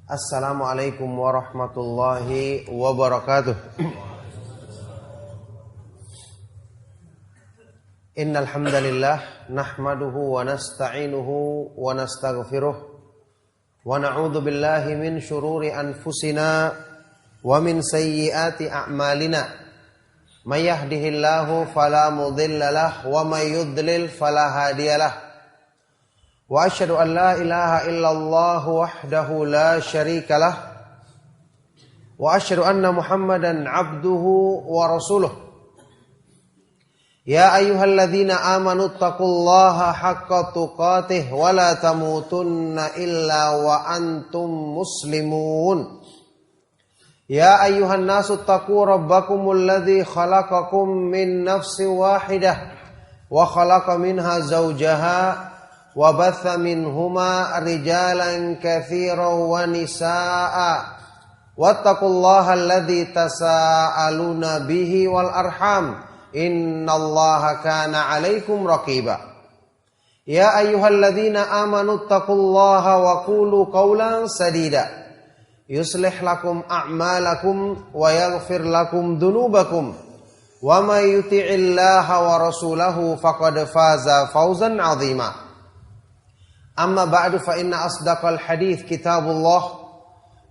Assalamualaikum warahmatullahi wabarakatuh. Innal hamdalillah nahmaduhu wa nasta'inuhu wa nastaghfiruh wa na'udzu billahi min shururi anfusina wa min sayyiati a'malina. May yahdihillahu fala mudilla lahu wa may yudlil fala hadiyalah. Wa asyhadu an la ilaha illallah wahdahu la syarika lah. Wa asyhadu anna Muhammadan abduhu wa rasuluh. Ya ayyuhalladzina amanu taqullaha haqqa tuqatih wa la tamutunna illa wa antum muslimun. Ya ayyuhan nasu taqu rabbakumul ladzi khalaqakum min nafsin wahidah wa khalaqa minha zawjaha wa batha minhuma rijalan katsiran wa nisaa wattaqullaha alladzi tasaaluna bihi wal arham innallaha kana 'alaikum raqiba. Ya ayyuhalladzina amanu taqullaha wa qulu qawlan sadida yuslih lakum a'malakum wa yaghfir lakum dhunubakum wa may yuti'illaha wa rasulahu faqad faza fawzan 'azima. Amma ba'du fa inna asdaqal hadits kitabullah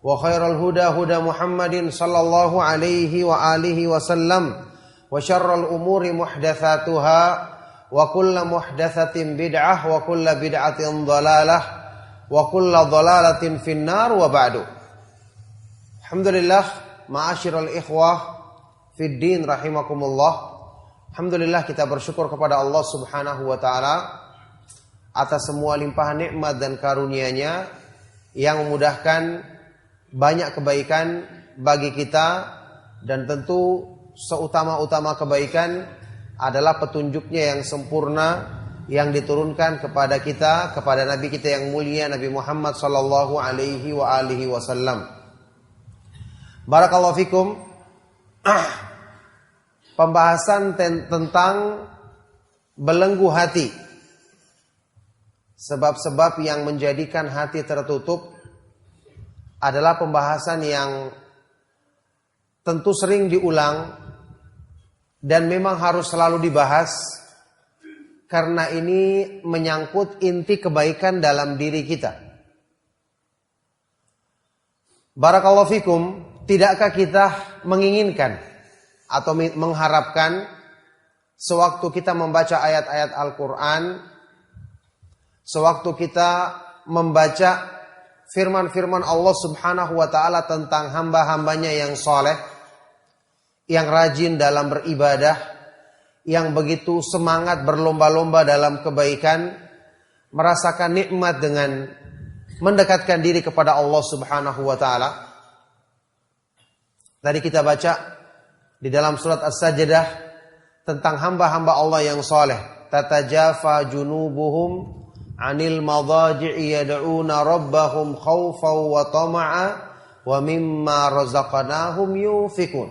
wa khairal huda huda Muhammadin sallallahu alaihi wa alihi wasallam wa syarrul umuri muhdatsatuha wa kullu muhdatsatin bid'ah wa kullu bid'atin dhalalah wa kullu dhalalatin finnar wa ba'du. Alhamdulillah ma'asyiral ikhwah fid din rahimakumullah. Alhamdulillah kita bersyukur kepada Allah Subhanahu wa taala atas semua limpahan nikmat dan karunia-Nya yang memudahkan banyak kebaikan bagi kita, dan tentu seutama-utama kebaikan adalah petunjuk-Nya yang sempurna yang diturunkan kepada kita, kepada Nabi kita yang mulia Nabi Muhammad sallallahu alaihi wa alihi wasallam. Barakallahu fikum. Pembahasan tentang belenggu hati. Sebab-sebab yang menjadikan hati tertutup adalah pembahasan yang tentu sering diulang dan memang harus selalu dibahas karena ini menyangkut inti kebaikan dalam diri kita. Barakallahu fikum, tidakkah kita menginginkan atau mengharapkan sewaktu kita membaca ayat-ayat Al-Quran, sewaktu kita membaca firman-firman Allah Subhanahu wa ta'ala tentang hamba-hambanya yang soleh, yang rajin dalam beribadah, yang begitu semangat berlomba-lomba dalam kebaikan, merasakan nikmat dengan mendekatkan diri kepada Allah Subhanahu wa ta'ala. Tadi kita baca di dalam surat As-Sajdah tentang hamba-hamba Allah yang soleh. Tatajafa junubuhum anil madaji'i yad'una rabbahum khawfan wa tama'a wa mimma razaqnahum yunfikun.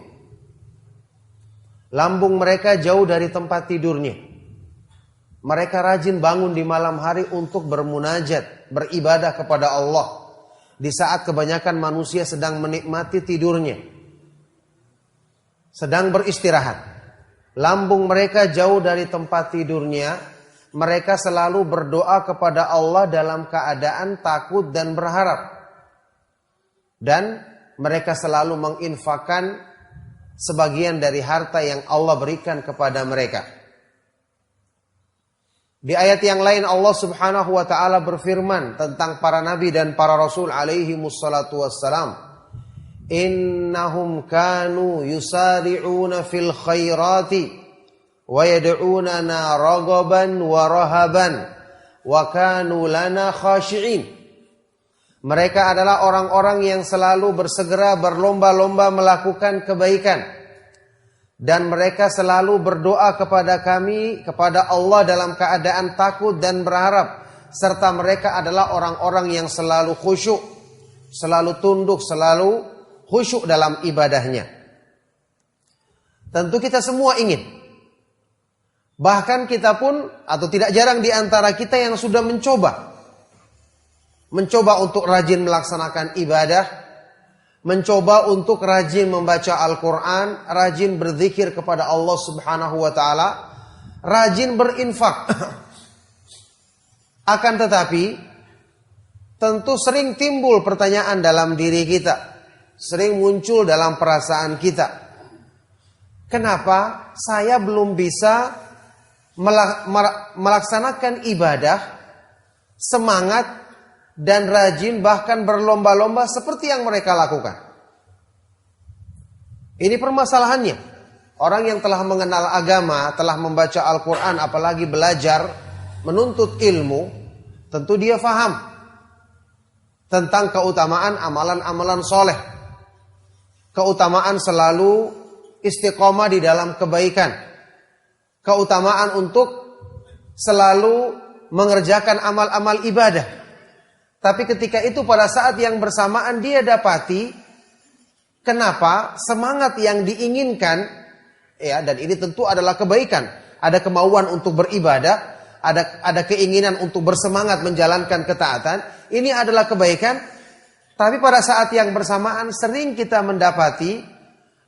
Lambung mereka jauh dari tempat tidurnya. Mereka rajin bangun di malam hari untuk bermunajat, beribadah kepada Allah di saat kebanyakan manusia sedang menikmati tidurnya, sedang beristirahat. Lambung mereka jauh dari tempat tidurnya. Mereka selalu berdoa kepada Allah dalam keadaan takut dan berharap. Dan mereka selalu menginfakkan sebagian dari harta yang Allah berikan kepada mereka. Di ayat yang lain Allah Subhanahu wa ta'ala berfirman tentang para nabi dan para rasul alaihi mussalatu wassalam. Innahum kanu yusari'una fil khairati wa yad'unana raghaban wa rahaban wa kanu lana khashi'in. Mereka adalah orang-orang yang selalu bersegera berlomba-lomba melakukan kebaikan, dan mereka selalu berdoa kepada kami, kepada Allah dalam keadaan takut dan berharap, serta mereka adalah orang-orang yang selalu khusyuk, selalu tunduk, selalu khusyuk dalam ibadahnya. Tentu kita semua ingin. Bahkan kita pun, atau tidak jarang di antara kita yang sudah mencoba mencoba untuk rajin melaksanakan ibadah, mencoba untuk rajin membaca Al-Quran, rajin berzikir kepada Allah Subhanahu wa Ta'ala, rajin berinfak. Akan tetapi, tentu sering timbul pertanyaan dalam diri kita, sering muncul dalam perasaan kita. Kenapa saya belum bisa melaksanakan ibadah, semangat dan rajin bahkan berlomba-lomba seperti yang mereka lakukan? Ini permasalahannya. Orang yang telah mengenal agama, telah membaca Al-Quran, apalagi belajar, menuntut ilmu, tentu dia faham tentang keutamaan amalan-amalan soleh, keutamaan selalu istiqomah di dalam kebaikan, keutamaan untuk selalu mengerjakan amal-amal ibadah. Tapi ketika itu pada saat yang bersamaan dia dapati kenapa semangat yang diinginkan, ya, dan ini tentu adalah kebaikan, ada kemauan untuk beribadah, ada keinginan untuk bersemangat menjalankan ketaatan, ini adalah kebaikan. Tapi pada saat yang bersamaan sering kita mendapati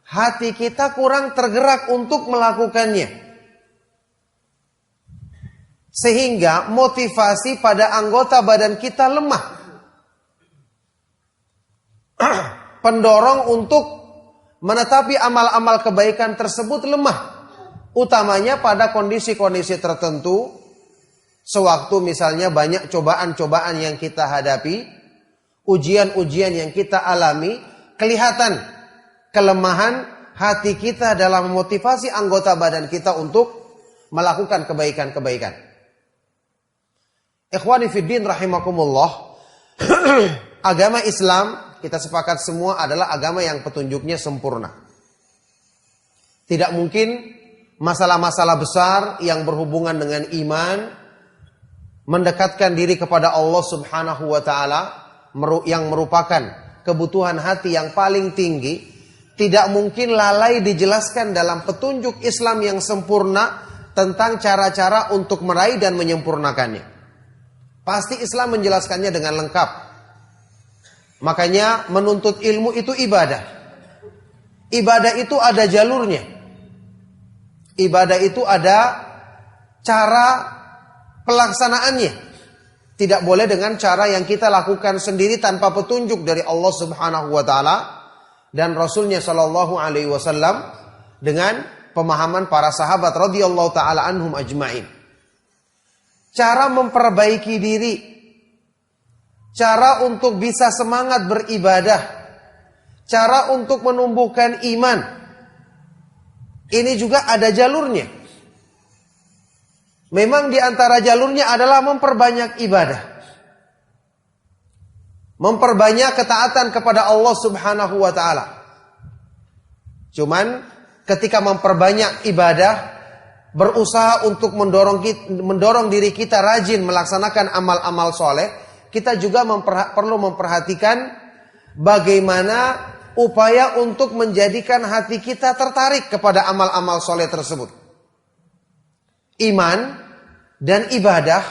hati kita kurang tergerak untuk melakukannya. Sehingga motivasi pada anggota badan kita lemah. Pendorong untuk menetapi amal-amal kebaikan tersebut lemah. Utamanya pada kondisi-kondisi tertentu. Sewaktu misalnya banyak cobaan-cobaan yang kita hadapi, ujian-ujian yang kita alami, kelihatan kelemahan hati kita dalam memotivasi anggota badan kita untuk melakukan kebaikan-kebaikan. Ikhwani fiddin rahimakumullah. Agama Islam, kita sepakat semua, adalah agama yang petunjuknya sempurna. Tidak mungkin masalah-masalah besar yang berhubungan dengan iman, mendekatkan diri kepada Allah Subhanahu wa Ta'ala, yang merupakan kebutuhan hati yang paling tinggi, tidak mungkin lalai dijelaskan dalam petunjuk Islam yang sempurna tentang cara-cara untuk meraih dan menyempurnakannya. Pasti Islam menjelaskannya dengan lengkap. Makanya menuntut ilmu itu ibadah. Ibadah itu ada jalurnya. Ibadah itu ada cara pelaksanaannya. Tidak boleh dengan cara yang kita lakukan sendiri tanpa petunjuk dari Allah Subhanahu wa Ta'ala dan Rasulnya Shallallahu Alaihi Wasallam dengan pemahaman para sahabat radhiyallahu taala anhum ajma'in. Cara memperbaiki diri, cara untuk bisa semangat beribadah, cara untuk menumbuhkan iman, ini juga ada jalurnya. Memang di antara jalurnya adalah memperbanyak ibadah, memperbanyak ketaatan kepada Allah Subhanahu wa Ta'ala. Cuman ketika memperbanyak ibadah, berusaha untuk mendorong diri kita rajin melaksanakan amal-amal soleh, kita juga perlu memperhatikan bagaimana upaya untuk menjadikan hati kita tertarik kepada amal-amal soleh tersebut. Iman dan ibadah,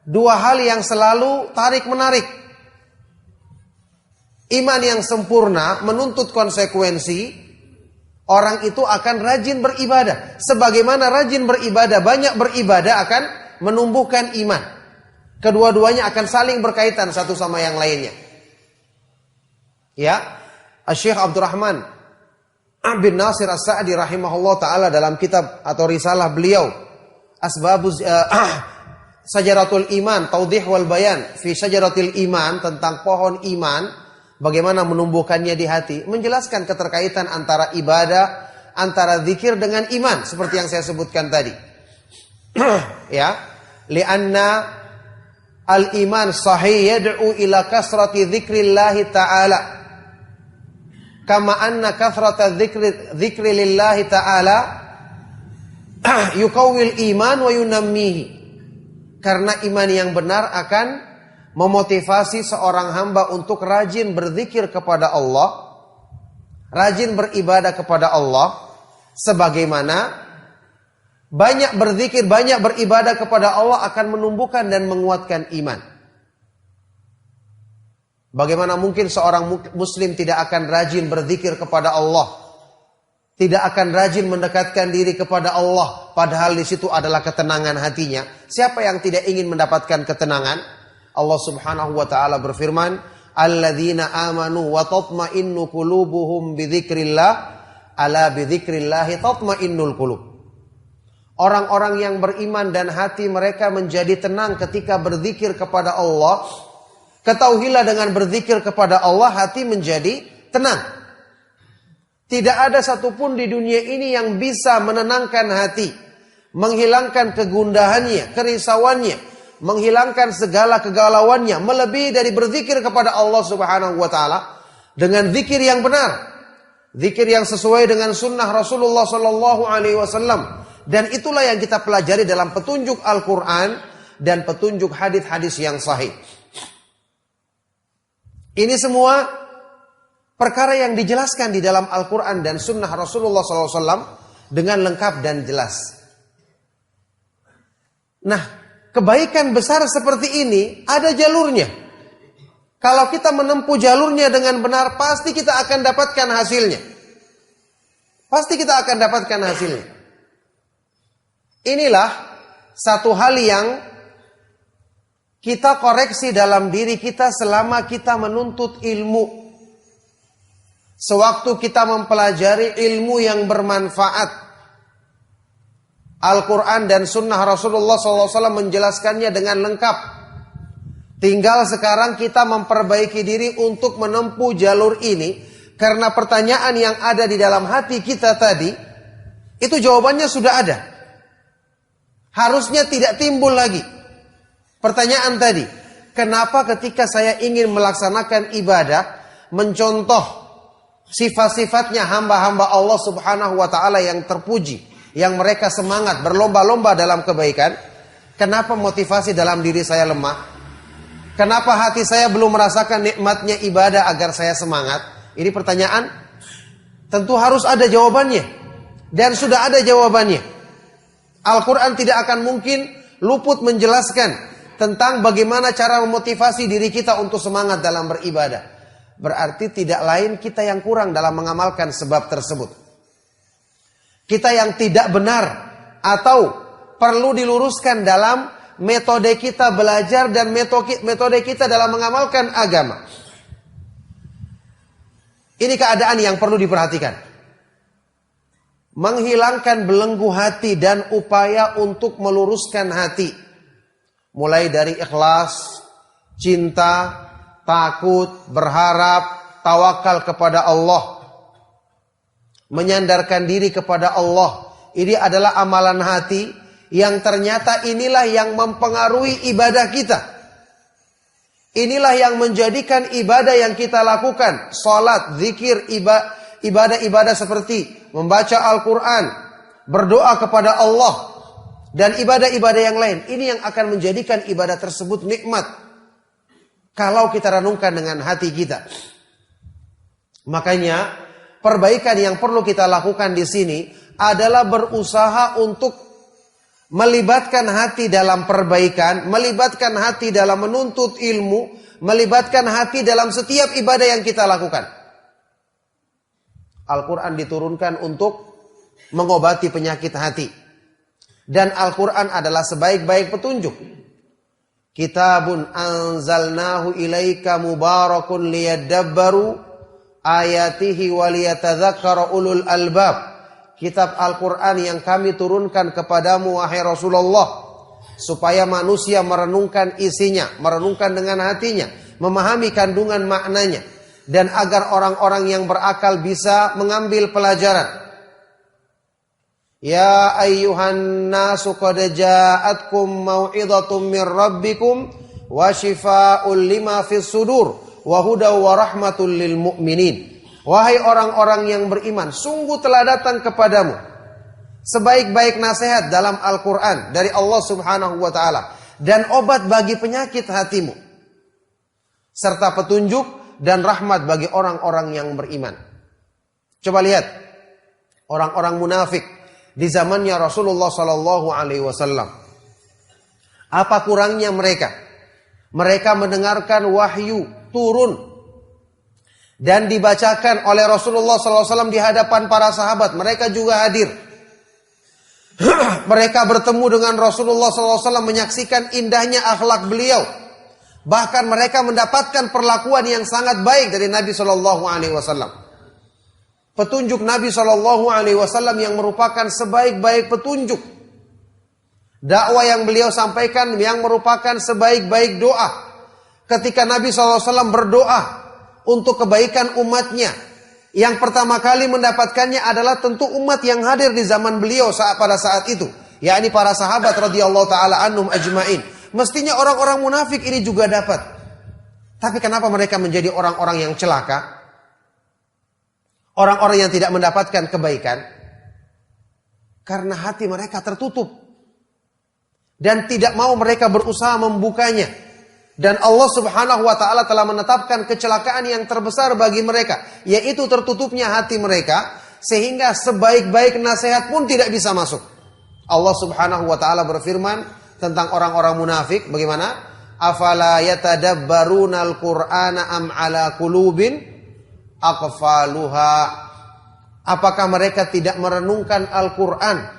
dua hal yang selalu tarik-menarik. Iman yang sempurna menuntut konsekuensi. Orang itu akan rajin beribadah. Sebagaimana rajin beribadah, banyak beribadah akan menumbuhkan iman. Kedua-duanya akan saling berkaitan satu sama yang lainnya. Ya, Syekh Abdurrahman bin Nasir As-Sa'di rahimahullah ta'ala dalam kitab atau risalah beliau, Asbabuz Sajaratul Iman, Taudih wal Bayan fi Sajaratil Iman, tentang pohon iman, bagaimana menumbuhkannya di hati, menjelaskan keterkaitan antara ibadah, antara zikir dengan iman, seperti yang saya sebutkan tadi. Ya, li'anna al-iman sahih yad'u ila kasrati dzikrillah ta'ala. Kama anna kathrata dzikri lillahi ta'ala yukawwil iman wa yunammihi. Karena iman yang benar akan memotivasi seorang hamba untuk rajin berzikir kepada Allah, rajin beribadah kepada Allah, sebagaimana banyak berzikir, banyak beribadah kepada Allah akan menumbuhkan dan menguatkan iman. Bagaimana mungkin seorang muslim tidak akan rajin berzikir kepada Allah, tidak akan rajin mendekatkan diri kepada Allah, padahal di situ adalah ketenangan hatinya. Siapa yang tidak ingin mendapatkan ketenangan? Allah Subhanahu wa taala berfirman, "Alladzina amanu wa tatma'innu qulubuhum bidzikrillah, ala bidzikrillah tatma'innul qulub." Orang-orang yang beriman dan hati mereka menjadi tenang ketika berzikir kepada Allah. Ketahuilah dengan berzikir kepada Allah hati menjadi tenang. Tidak ada satupun di dunia ini yang bisa menenangkan hati, menghilangkan kegundahannya, kerisauannya, menghilangkan segala kegalauannya, melebihi dari berzikir kepada Allah Subhanahu wa taala dengan zikir yang benar, zikir yang sesuai dengan sunnah Rasulullah sallallahu alaihi wasallam. Dan itulah yang kita pelajari dalam petunjuk Al-Qur'an dan petunjuk hadis-hadis yang sahih. Ini semua perkara yang dijelaskan di dalam Al-Quran dan Sunnah Rasulullah SAW dengan lengkap dan jelas. Nah, kebaikan besar seperti ini ada jalurnya. Kalau kita menempuh jalurnya dengan benar, pasti kita akan dapatkan hasilnya. Pasti kita akan dapatkan hasilnya. Inilah satu hal yang kita koreksi dalam diri kita selama kita menuntut ilmu. Sewaktu kita mempelajari ilmu yang bermanfaat, Al-Quran dan Sunnah Rasulullah SAW menjelaskannya dengan lengkap. Tinggal sekarang kita memperbaiki diri untuk menempuh jalur ini. Karena pertanyaan yang ada di dalam hati kita tadi, itu jawabannya sudah ada. Harusnya tidak timbul lagi pertanyaan tadi, kenapa ketika saya ingin melaksanakan ibadah, mencontoh sifat-sifatnya hamba-hamba Allah Subhanahu wa taala yang terpuji, yang mereka semangat berlomba-lomba dalam kebaikan, kenapa motivasi dalam diri saya lemah? Kenapa hati saya belum merasakan nikmatnya ibadah agar saya semangat? Ini pertanyaan tentu harus ada jawabannya, dan sudah ada jawabannya. Al-Quran tidak akan mungkin luput menjelaskan tentang bagaimana cara memotivasi diri kita untuk semangat dalam beribadah. Berarti tidak lain kita yang kurang dalam mengamalkan sebab tersebut. Kita yang tidak benar atau perlu diluruskan dalam metode kita belajar dan metode kita dalam mengamalkan agama. Ini keadaan yang perlu diperhatikan. Menghilangkan belenggu hati dan upaya untuk meluruskan hati. Mulai dari ikhlas, cinta, takut, berharap, tawakal kepada Allah. Menyandarkan diri kepada Allah. Ini adalah amalan hati yang ternyata inilah yang mempengaruhi ibadah kita. Inilah yang menjadikan ibadah yang kita lakukan. Salat, zikir, ibadah-ibadah seperti membaca Al-Quran, berdoa kepada Allah, dan ibadah-ibadah yang lain. Ini yang akan menjadikan ibadah tersebut nikmat. Kalau kita renungkan dengan hati kita. Makanya perbaikan yang perlu kita lakukan di sini adalah berusaha untuk melibatkan hati dalam perbaikan, melibatkan hati dalam menuntut ilmu, melibatkan hati dalam setiap ibadah yang kita lakukan. Al-Quran diturunkan untuk mengobati penyakit hati. Dan Al-Quran adalah sebaik-baik petunjuk. Kitabun anzalnahu ilaika mubarakun liyadabbaru ayatihi waliyatadzakkara ulul albab. Kitab Al-Quran yang kami turunkan kepadamu wahai Rasulullah, supaya manusia merenungkan isinya, merenungkan dengan hatinya, memahami kandungan maknanya, dan agar orang-orang yang berakal bisa mengambil pelajaran. Ya ayyuhan nasu qad ja'atkum mau'idhatum mir rabbikum wa shifaa'un lima fis sudur wa hudaw wa rahmatul lil mu'minin. Wahai orang-orang yang beriman, sungguh telah datang kepadamu sebaik-baik nasihat dalam Al-Quran dari Allah Subhanahu wa ta'ala, dan obat bagi penyakit hatimu, serta petunjuk dan rahmat bagi orang-orang yang beriman. Coba lihat orang-orang munafik di zamannya Rasulullah Sallallahu Alaihi Wasallam. Apa kurangnya mereka? Mereka mendengarkan wahyu turun dan dibacakan oleh Rasulullah SAW di hadapan para sahabat. Mereka juga hadir. Mereka bertemu dengan Rasulullah SAW, menyaksikan indahnya akhlak beliau. Bahkan mereka mendapatkan perlakuan yang sangat baik dari Nabi SAW. Petunjuk Nabi SAW yang merupakan sebaik-baik petunjuk. Dakwah yang beliau sampaikan yang merupakan sebaik-baik doa. Ketika Nabi SAW berdoa untuk kebaikan umatnya, yang pertama kali mendapatkannya adalah tentu umat yang hadir di zaman beliau pada saat itu, yakni para sahabat radhiyallahu taala anhum ajmain. Mestinya orang-orang munafik ini juga dapat. Tapi kenapa mereka menjadi orang-orang yang celaka? Orang-orang yang tidak mendapatkan kebaikan? Karena hati mereka tertutup dan tidak mau mereka berusaha membukanya. Dan Allah Subhanahu wa taala telah menetapkan kecelakaan yang terbesar bagi mereka, yaitu tertutupnya hati mereka sehingga sebaik-baik nasihat pun tidak bisa masuk. Allah Subhanahu wa taala berfirman tentang orang-orang munafik bagaimana? Afala yatadabbarunal Qur'ana am ala qulubin aqfaluha. Apakah mereka tidak merenungkan Al-Qur'an?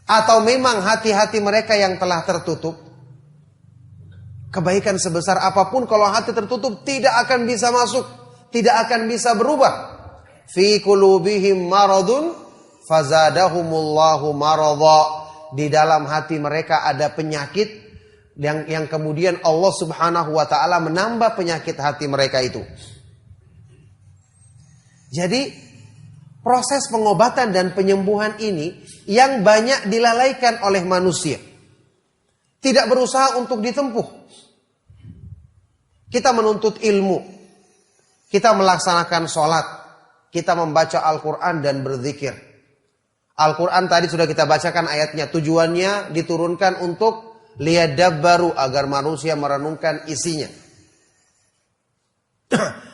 Atau memang hati-hati mereka yang telah tertutup? Kebaikan sebesar apapun kalau hati tertutup tidak akan bisa masuk, tidak akan bisa berubah. Fi qulubihim maradun fazadahumullahu maradha. Di dalam hati mereka ada penyakit yang kemudian Allah Subhanahu wa taala menambah penyakit hati mereka itu. Jadi proses pengobatan dan penyembuhan ini yang banyak dilalaikan oleh manusia. Tidak berusaha untuk ditempuh. Kita menuntut ilmu, kita melaksanakan sholat, kita membaca Al-Quran dan berzikir. Al-Quran tadi sudah kita bacakan ayatnya, tujuannya diturunkan untuk liyadabbaru, agar manusia merenungkan isinya.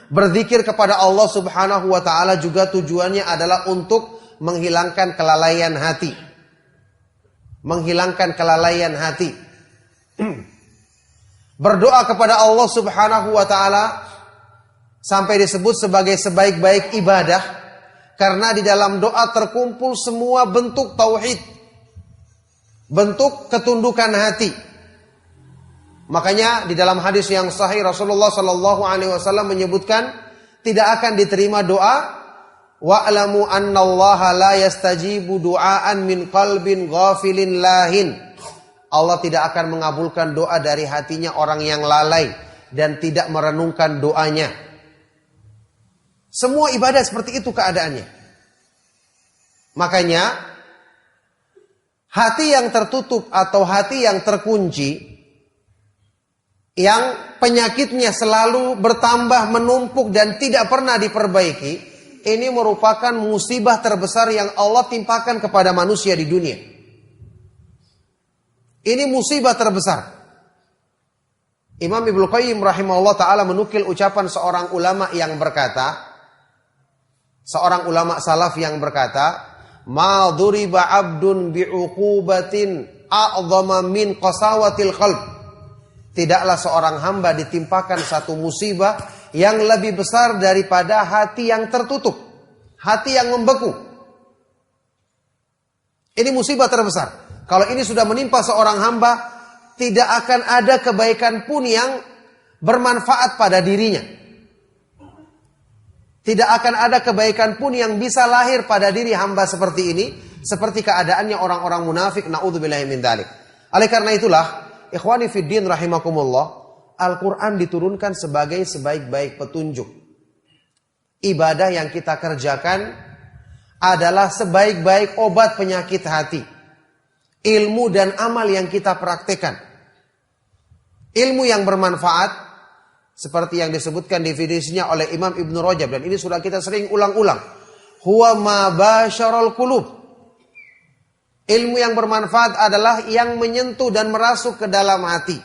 Berzikir kepada Allah Subhanahu wa taala juga tujuannya adalah untuk menghilangkan kelalaian hati. Menghilangkan kelalaian hati. Berdoa kepada Allah Subhanahu wa taala sampai disebut sebagai sebaik-baik ibadah karena di dalam doa terkumpul semua bentuk tauhid, bentuk ketundukan hati. Makanya di dalam hadis yang sahih Rasulullah sallallahu alaihi wasallam menyebutkan tidak akan diterima doa wa'lamu annallaha la yastajibu du'aan min qalbin ghafilin lahin. Allah tidak akan mengabulkan doa dari hatinya orang yang lalai dan tidak merenungkan doanya. Semua ibadah seperti itu keadaannya. Makanya hati yang tertutup atau hati yang terkunci, yang penyakitnya selalu bertambah menumpuk dan tidak pernah diperbaiki, ini merupakan musibah terbesar yang Allah timpakan kepada manusia di dunia. Ini musibah terbesar. Imam Ibnu Qayyim rahimahullah ta'ala menukil ucapan seorang ulama yang berkata, seorang ulama salaf yang berkata, ma dhuriba abdun bi'uqubatin a'zama min qasawatil qalb. Tidaklah seorang hamba ditimpakan satu musibah yang lebih besar daripada hati yang tertutup, hati yang membeku. Ini musibah terbesar. Kalau ini sudah menimpa seorang hamba, tidak akan ada kebaikan pun yang bermanfaat pada dirinya. Tidak akan ada kebaikan pun yang bisa lahir pada diri hamba seperti ini, seperti keadaannya orang-orang munafik, naudzubillahi min dzalik. Oleh karena itulah, ikhwani fiddin rahimakumullah, Al-Quran diturunkan sebagai sebaik-baik petunjuk. Ibadah yang kita kerjakan adalah sebaik-baik obat penyakit hati. Ilmu dan amal yang kita praktekkan. Ilmu yang bermanfaat, seperti yang disebutkan definisinya oleh Imam Ibnu Rajab, dan ini sudah kita sering ulang-ulang. Huwa ma basyaral qulub. Ilmu yang bermanfaat adalah yang menyentuh dan merasuk ke dalam hati.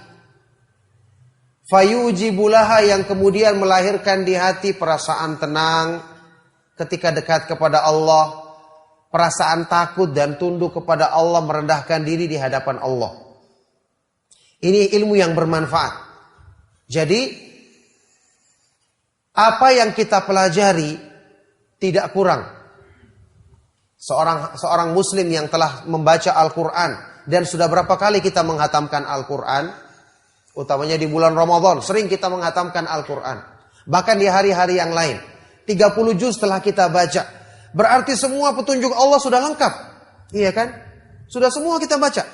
Fayujibulaha, yang kemudian melahirkan di hati perasaan tenang ketika dekat kepada Allah. Perasaan takut dan tunduk kepada Allah, merendahkan diri di hadapan Allah. Ini ilmu yang bermanfaat. Jadi, apa yang kita pelajari tidak kurang. Seorang muslim yang telah membaca Al-Quran, dan sudah berapa kali kita menghatamkan Al-Quran, utamanya di bulan Ramadan, sering kita menghatamkan Al-Quran. Bahkan di hari-hari yang lain. 30 juz telah kita baca. Berarti semua petunjuk Allah sudah lengkap. Iya kan? Sudah semua kita baca.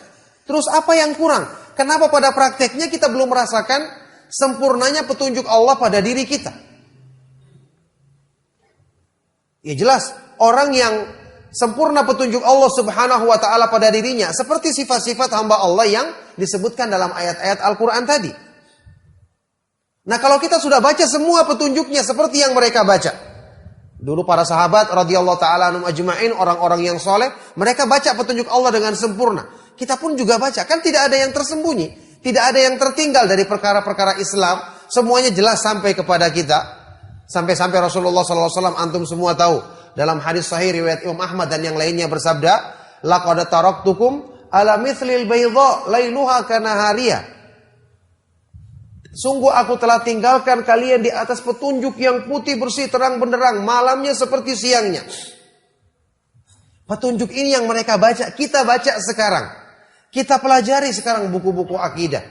Terus apa yang kurang? Kenapa pada prakteknya kita belum merasakan sempurnanya petunjuk Allah pada diri kita? Ya jelas, orang yang sempurna petunjuk Allah Subhanahu wa ta'ala pada dirinya, seperti sifat-sifat hamba Allah yang disebutkan dalam ayat-ayat Al-Quran tadi. Nah, kalau kita sudah baca semua petunjuknya seperti yang mereka baca. Dulu para sahabat radhiyallahu ta'ala anhum ajma'in, orang-orang yang soleh, mereka baca petunjuk Allah dengan sempurna. Kita pun juga baca. Kan tidak ada yang tersembunyi. Tidak ada yang tertinggal dari perkara-perkara Islam. Semuanya jelas sampai kepada kita. Sampai-sampai Rasulullah SAW, antum semua tahu. Dalam hadis sahih riwayat Imam Ahmad dan yang lainnya bersabda, laqad taraktukum ala mithlil baydha lailuha kanahariyah. Sungguh aku telah tinggalkan kalian di atas petunjuk yang putih bersih terang benderang, malamnya seperti siangnya. Petunjuk ini yang mereka baca, kita baca sekarang. Kita pelajari sekarang buku-buku akidah.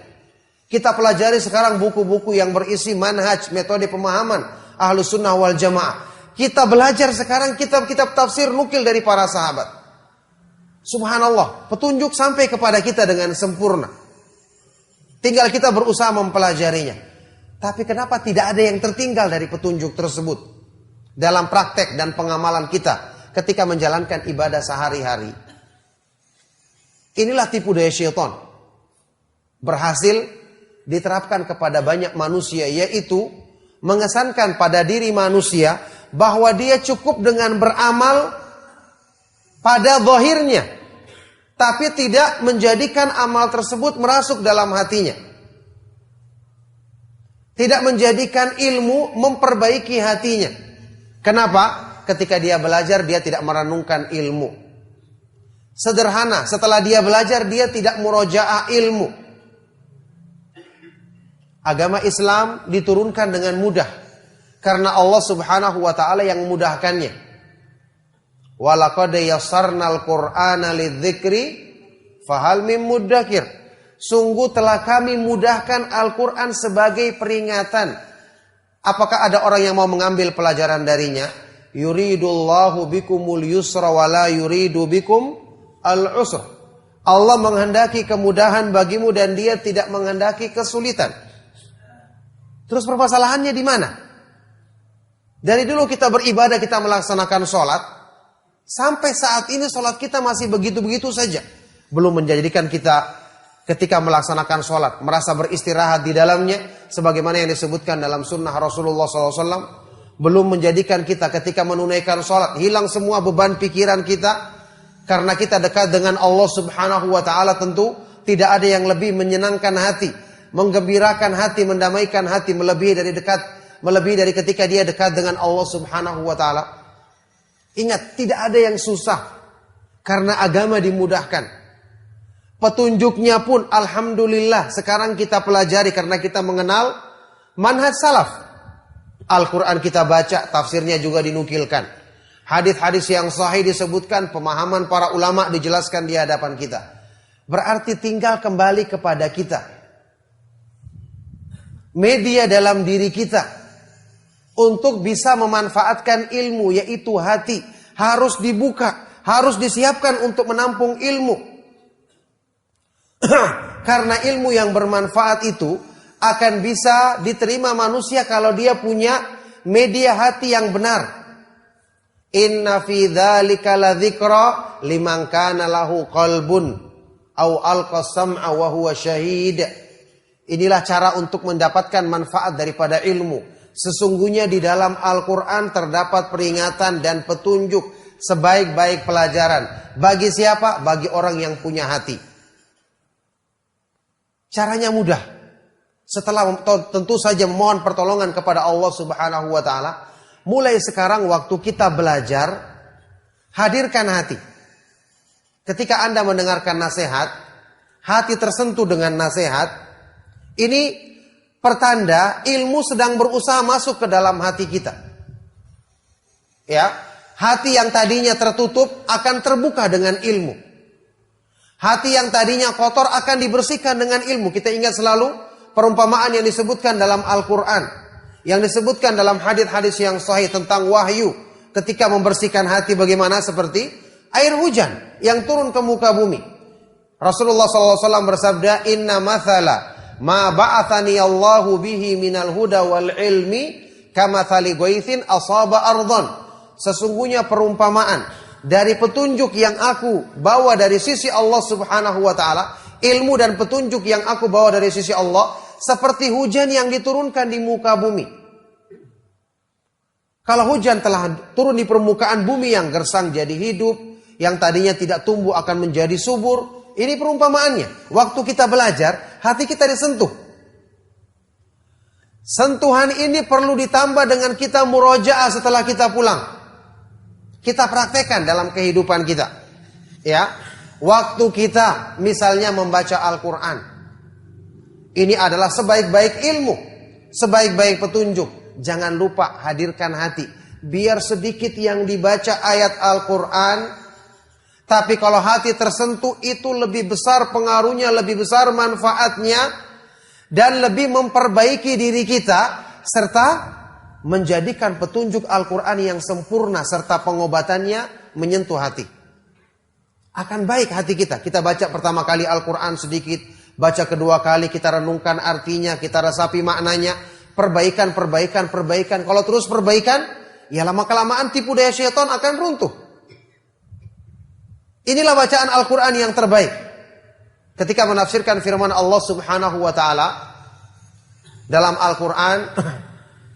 Kita pelajari sekarang buku-buku yang berisi manhaj, metode pemahaman Ahlus Sunnah wal Jamaah. Kita belajar sekarang kitab-kitab tafsir nukil dari para sahabat. Subhanallah, petunjuk sampai kepada kita dengan sempurna. Tinggal kita berusaha mempelajarinya. Tapi kenapa tidak ada yang tertinggal dari petunjuk tersebut dalam praktek dan pengamalan kita ketika menjalankan ibadah sehari-hari? Inilah tipu daya syaitan. Berhasil diterapkan kepada banyak manusia, yaitu mengesankan pada diri manusia bahwa dia cukup dengan beramal pada zahirnya, tapi tidak menjadikan amal tersebut merasuk dalam hatinya. Tidak menjadikan ilmu memperbaiki hatinya. Kenapa? Ketika dia belajar, dia tidak merenungkan ilmu. Sederhana, setelah dia belajar, dia tidak murojaah ilmu. Agama Islam diturunkan dengan mudah, karena Allah Subhanahu wa ta'ala yang memudahkannya. Walaqad yassarnal Qur'ana lidzikri fahal mim muddakir. Sungguh telah kami mudahkan Al-Quran sebagai peringatan. Apakah ada orang yang mau mengambil pelajaran darinya? Yuridullahu bikumul yusra wa la yuridu bikum al-usra. Allah menghendaki kemudahan bagimu dan dia tidak menghendaki kesulitan. Terus permasalahannya di mana? Dari dulu kita beribadah, kita melaksanakan sholat. Sampai saat ini sholat kita masih begitu-begitu saja. Belum menjadikan kita ketika melaksanakan sholat merasa beristirahat di dalamnya, sebagaimana yang disebutkan dalam sunnah Rasulullah SAW. Belum menjadikan kita ketika menunaikan sholat hilang semua beban pikiran kita, karena kita dekat dengan Allah Subhanahu wa ta'ala. Tentu tidak ada yang lebih menyenangkan hati, menggembirakan hati, mendamaikan hati, melebihi dari ketika dia dekat dengan Allah Subhanahu wa ta'ala. Ingat, tidak ada yang susah, karena agama dimudahkan. Petunjuknya pun alhamdulillah sekarang kita pelajari karena kita mengenal manhaj salaf. Al-Quran kita baca, tafsirnya juga dinukilkan. Hadis-hadis yang sahih disebutkan, pemahaman para ulama dijelaskan di hadapan kita. Berarti tinggal kembali kepada kita. Media dalam diri kita untuk bisa memanfaatkan ilmu, yaitu hati, harus dibuka, harus disiapkan untuk menampung ilmu. Karena ilmu yang bermanfaat itu akan bisa diterima manusia kalau dia punya media hati yang benar. Inna fi dzalika ladzikra liman kana lahu qalbun au alqa sam'a wa huwa syahid. Inilah cara untuk mendapatkan manfaat daripada ilmu. Sesungguhnya di dalam Al-Quran terdapat peringatan dan petunjuk sebaik-baik pelajaran. Bagi siapa? Bagi orang yang punya hati. Caranya mudah. Setelah tentu saja memohon pertolongan kepada Allah Subhanahu wa ta'ala. Mulai sekarang waktu kita belajar, hadirkan hati. Ketika Anda mendengarkan nasihat, hati tersentuh dengan nasihat, Ini pertanda ilmu sedang berusaha masuk ke dalam hati kita. Ya, hati yang tadinya tertutup akan terbuka dengan ilmu. Hati yang tadinya kotor akan dibersihkan dengan ilmu. Kita ingat selalu perumpamaan yang disebutkan dalam Al-Quran, yang disebutkan dalam hadis-hadis yang sahih tentang wahyu. Ketika membersihkan hati bagaimana, seperti air hujan yang turun ke muka bumi. Rasulullah SAW bersabda, Inna mathala ma ba'athani Allahu bihi minal huda wal ilmi kamathali ghaithin asaba ardhan. Sesungguhnya perumpamaan dari petunjuk yang aku bawa dari sisi Allah Subhanahu wa taala, ilmu dan petunjuk yang aku bawa dari sisi Allah, seperti hujan yang diturunkan di muka bumi. Kalau hujan telah turun di permukaan bumi, yang gersang jadi hidup, yang tadinya tidak tumbuh akan menjadi subur. Ini perumpamaannya. Waktu kita belajar, hati kita disentuh. Sentuhan ini perlu ditambah dengan kita murojaah setelah kita pulang. Kita praktekkan dalam kehidupan kita. Ya, waktu kita misalnya membaca Al-Quran, ini adalah sebaik-baik ilmu, sebaik-baik petunjuk. Jangan lupa hadirkan hati. Biar sedikit yang dibaca ayat Al-Quran, tapi kalau hati tersentuh itu lebih besar pengaruhnya, lebih besar manfaatnya, dan lebih memperbaiki diri kita, serta menjadikan petunjuk Al-Quran yang sempurna serta pengobatannya menyentuh hati. Akan baik hati kita. Kita baca pertama kali Al-Quran sedikit, baca kedua kali kita renungkan artinya, kita resapi maknanya. Perbaikan. Kalau terus perbaikan, ya lama-kelamaan tipu daya syaitan akan runtuh. Inilah bacaan Al-Quran yang terbaik. Ketika menafsirkan firman Allah Subhanahu wa ta'ala dalam Al-Quran,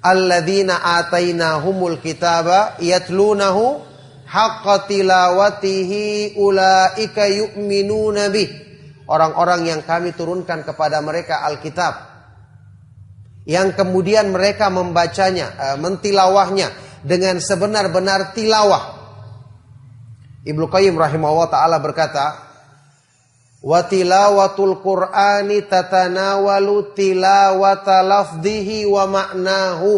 alladzina atainahumul kitaba yatlunahu haqqa tilawatihi ulaika yu'minuna bih. Orang-orang yang kami turunkan kepada mereka Alkitab, yang kemudian mereka membacanya, mentilawahnya dengan sebenar-benar tilawah. Ibnu Qayyim rahimahullah ta'ala berkata, wa tilawatul Qur'ani tatanawalu tilawata lafdhihi wa ma'nahu,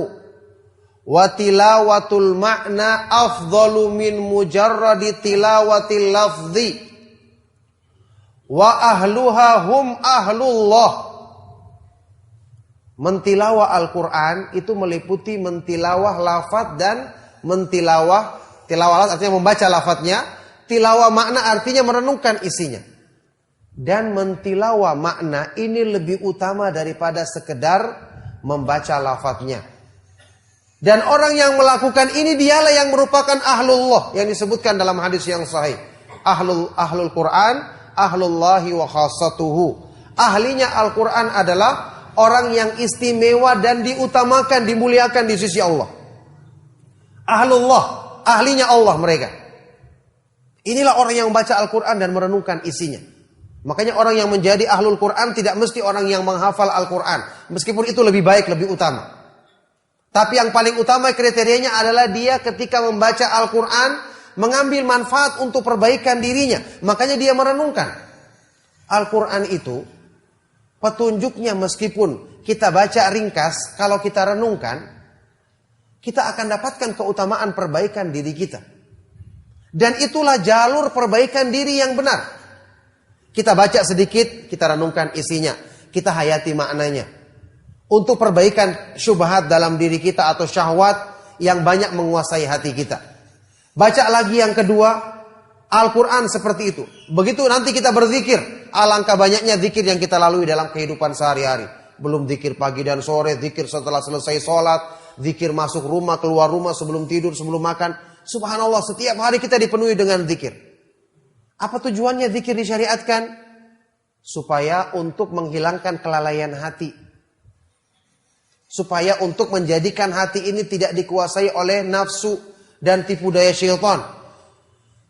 wa tilawatul ma'na afdalu min mujarradi tilawatil lafdhi, wa ahluha hum ahlullah. Mentilawah Al-Quran itu meliputi mentilawah lafaz dan mentilawah, tilawah artinya membaca lafaznya, tilawah makna artinya merenungkan isinya. Dan mentilawah makna ini lebih utama daripada sekedar membaca lafaznya. Dan orang yang melakukan ini dialah yang merupakan ahlullah, yang disebutkan dalam hadis yang sahih. Ahlul Quran, ahlullahi wa khassatuhu. Ahlinya Al-Quran adalah orang yang istimewa dan diutamakan, dimuliakan di sisi Allah. Ahlullah, ahlinya Allah mereka. Inilah orang yang membaca Al-Quran dan merenungkan isinya. Makanya orang yang menjadi ahlul Quran tidak mesti orang yang menghafal Al-Quran. Meskipun itu lebih baik, lebih utama. Tapi yang paling utama kriterianya adalah dia ketika membaca Al-Quran mengambil manfaat untuk perbaikan dirinya. Makanya dia merenungkan. Al-Quran itu petunjuknya meskipun kita baca ringkas, kalau kita renungkan, kita akan dapatkan keutamaan perbaikan diri kita. Dan itulah jalur perbaikan diri yang benar. Kita baca sedikit, kita renungkan isinya, kita hayati maknanya. Untuk perbaikan syubhat dalam diri kita atau syahwat yang banyak menguasai hati kita. Baca lagi yang kedua, Al-Quran seperti itu. Begitu nanti kita berzikir, alangkah banyaknya zikir yang kita lalui dalam kehidupan sehari-hari. Belum zikir pagi dan sore, zikir setelah selesai sholat, zikir masuk rumah, keluar rumah, sebelum tidur, sebelum makan. Subhanallah, setiap hari kita dipenuhi dengan zikir. Apa tujuannya zikir disyariatkan? Supaya untuk menghilangkan kelalaian hati. Supaya untuk menjadikan hati ini tidak dikuasai oleh nafsu dan tipu daya syaitan.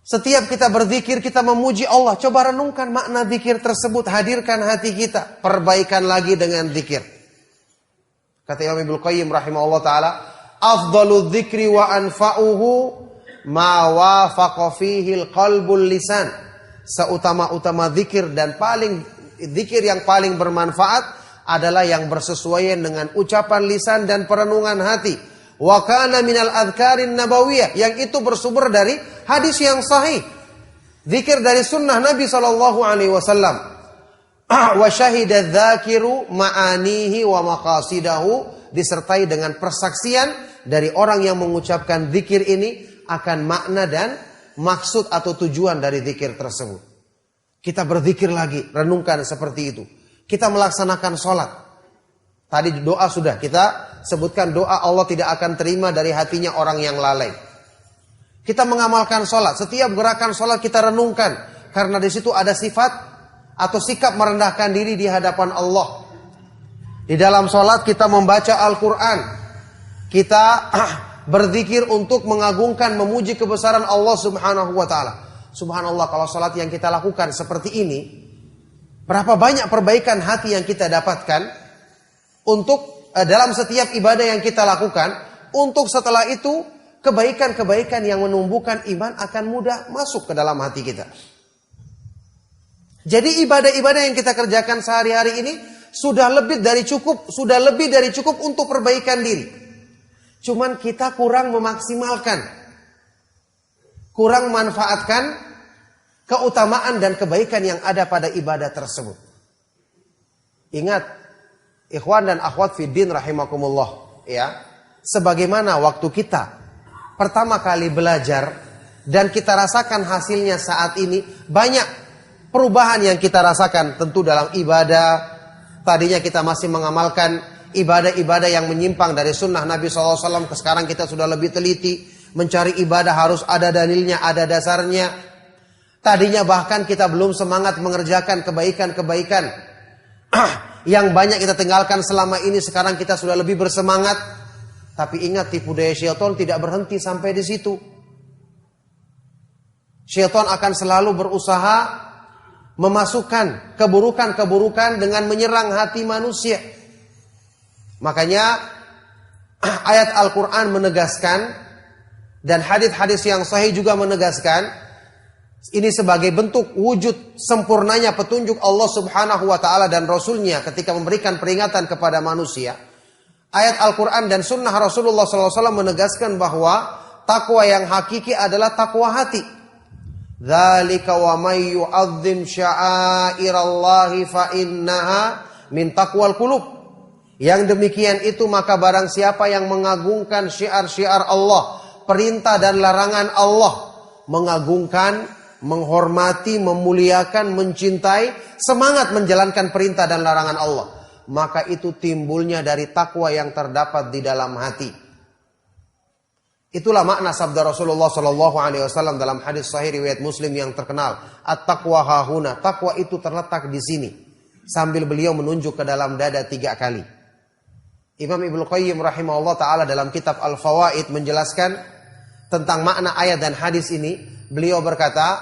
Setiap kita berzikir, kita memuji Allah. Coba renungkan makna zikir tersebut. Hadirkan hati kita. Perbaikan lagi dengan zikir. Kata Imam Ibnu Qayyim rahimahullah ta'ala, afdalu dzikri wa anfa'uhu ma wafaqa fihi al-qalbul lisan. Seutama-utama zikir dan zikir yang paling bermanfaat adalah yang bersesuaian dengan ucapan lisan dan perenungan hati. Wa kana minal adhkarin nabawiyah, yang itu bersumber dari hadis yang sahih. Zikir dari sunnah Nabi SAW. Wa syahida dzakiru ma'anihi wa maqasidahu, disertai dengan persaksian dari orang yang mengucapkan zikir ini akan makna dan maksud atau tujuan dari zikir tersebut. Kita berzikir lagi, renungkan seperti itu. Kita melaksanakan sholat. Tadi doa sudah kita sebutkan, doa Allah tidak akan terima dari hatinya orang yang lalai. Kita mengamalkan sholat, setiap gerakan sholat kita renungkan, karena di situ ada sifat atau sikap merendahkan diri di hadapan Allah. Di dalam sholat kita membaca Al-Quran, kita berzikir untuk mengagungkan, memuji kebesaran Allah Subhanahu wa Ta'ala. Subhanallah, kalau sholat yang kita lakukan seperti ini, berapa banyak perbaikan hati yang kita dapatkan untuk dalam setiap ibadah yang kita lakukan. Untuk setelah itu kebaikan-kebaikan yang menumbuhkan iman akan mudah masuk ke dalam hati kita. Jadi ibadah-ibadah yang kita kerjakan sehari-hari ini sudah lebih dari cukup untuk perbaikan diri. Cuman kita kurang memaksimalkan, kurang manfaatkan keutamaan dan kebaikan yang ada pada ibadah tersebut. Ingat, ikhwan dan akhwat fiddin rahimakumullah, ya. Sebagaimana waktu kita pertama kali belajar dan kita rasakan hasilnya saat ini, banyak perubahan yang kita rasakan tentu dalam ibadah. Tadinya kita masih mengamalkan ibadah-ibadah yang menyimpang dari sunnah Nabi SAW. Sekarang kita sudah lebih teliti. Mencari ibadah harus ada dalilnya, ada dasarnya. Tadinya bahkan kita belum semangat mengerjakan kebaikan-kebaikan yang banyak kita tinggalkan selama ini. Sekarang kita sudah lebih bersemangat. Tapi ingat, tipu daya syaitan tidak berhenti sampai di situ. Syaitan akan selalu berusaha memasukkan keburukan-keburukan dengan menyerang hati manusia. Makanya ayat Al-Quran menegaskan, dan hadis-hadis yang sahih juga menegaskan, ini sebagai bentuk wujud sempurnanya petunjuk Allah Subhanahu wa Ta'ala dan Rasulnya ketika memberikan peringatan kepada manusia. Ayat Al-Quran dan sunnah Rasulullah SAW menegaskan bahwa takwa yang hakiki adalah takwa hati. Dzalika wa may yu'azzim sya'airallahi fa innaha min taqwal qulub. Yang demikian itu maka barang siapa yang mengagungkan syiar-syiar Allah, perintah dan larangan Allah, mengagungkan, menghormati, memuliakan, mencintai, semangat menjalankan perintah dan larangan Allah, maka itu timbulnya dari takwa yang terdapat di dalam hati. Itulah makna sabda Rasulullah SAW dalam hadis sahih riwayat Muslim yang terkenal, at-taqwa hahuna, takwa itu terletak di sini, sambil beliau menunjuk ke dalam dada 3 kali. Imam Ibnu Qayyim rahimahullah taala dalam kitab Al-Fawaid menjelaskan tentang makna ayat dan hadis ini. Beliau berkata,